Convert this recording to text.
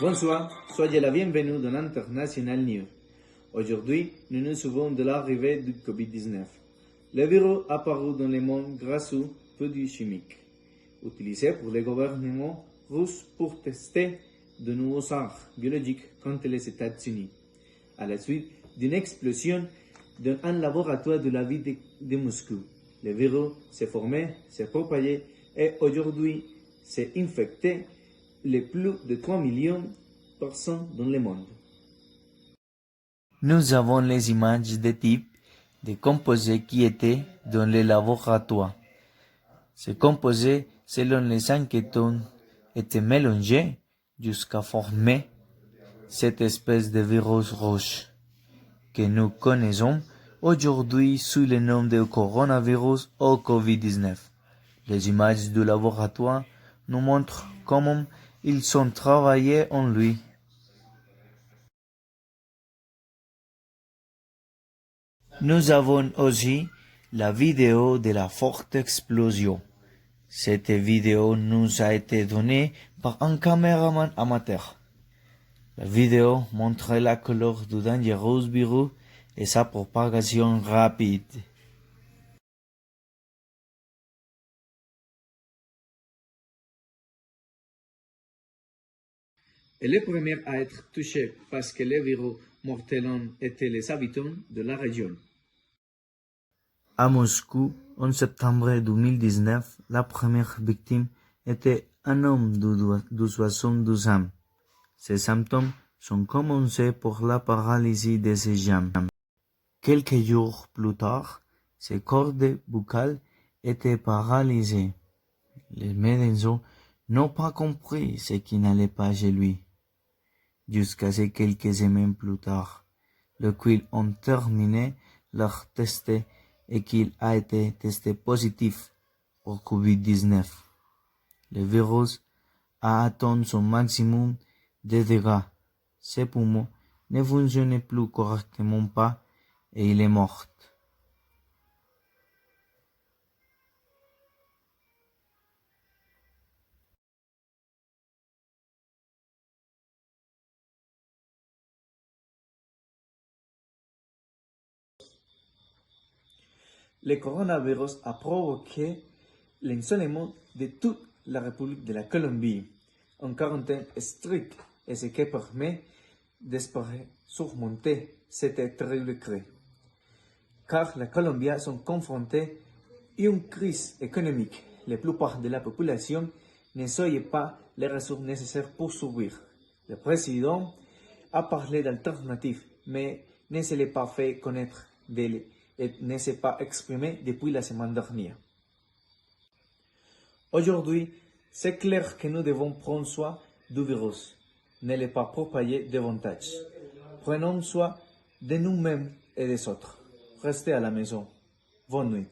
Bonsoir, soyez la bienvenue dans l'International News. Aujourd'hui, nous nous souvenons de l'arrivée du Covid-19. Le virus apparu dans le monde grâce aux produits chimiques, utilisés par le gouvernement russe pour tester de nouveaux armes biologiques contre les États-Unis, à la suite d'une explosion dans un laboratoire de la ville de Moscou. Le virus s'est formé, s'est propagé et aujourd'hui s'est infecté les plus de 3 millions de personnes dans le monde. Nous avons les images des types de composés qui étaient dans les laboratoires. Ces composés, selon les enquêteurs, étaient mélangés jusqu'à former cette espèce de virus rouge que nous connaissons aujourd'hui sous le nom de coronavirus ou Covid-19. Les images du laboratoire nous montrent comment ils ont travaillé en lui. Nous avons aussi la vidéo de la forte explosion. Cette vidéo nous a été donnée par un caméraman amateur. La vidéo montre la couleur du dangereux virus et sa propagation rapide. Et les premiers à être touchés parce que les virus mortels étaient les habitants de la région. À Moscou, en septembre 2019, la première victime était un homme de 72 ans. Ses symptômes sont commencés par la paralysie de ses jambes. Quelques jours plus tard, ses cordes buccales étaient paralysées. Les médecins n'ont pas compris ce qui n'allait pas chez lui. Jusqu'à ce quelques semaines plus tard, lorsqu'ils ont terminé leur test et qu'il a été testé positif pour Covid-19. Le virus a atteint son maximum de dégâts. Ses poumons ne fonctionnaient plus correctement pas et il est mort. Le coronavirus a provoqué l'isolement de toute la République de la Colombie, en quarantaine stricte, et ce qui permet d'espérer surmonter cette terrible crise. Car la Colombie sont confrontées à une crise économique. La plupart de la population ne soient pas les ressources nécessaires pour survivre. Le président a parlé d'alternatives, mais ne se l'est pas fait connaître et ne s'est pas exprimé depuis la semaine dernière. Aujourd'hui, c'est clair que nous devons prendre soin du virus, ne le pas propager davantage. Prenons soin de nous-mêmes et des autres. Restez à la maison. Bonne nuit.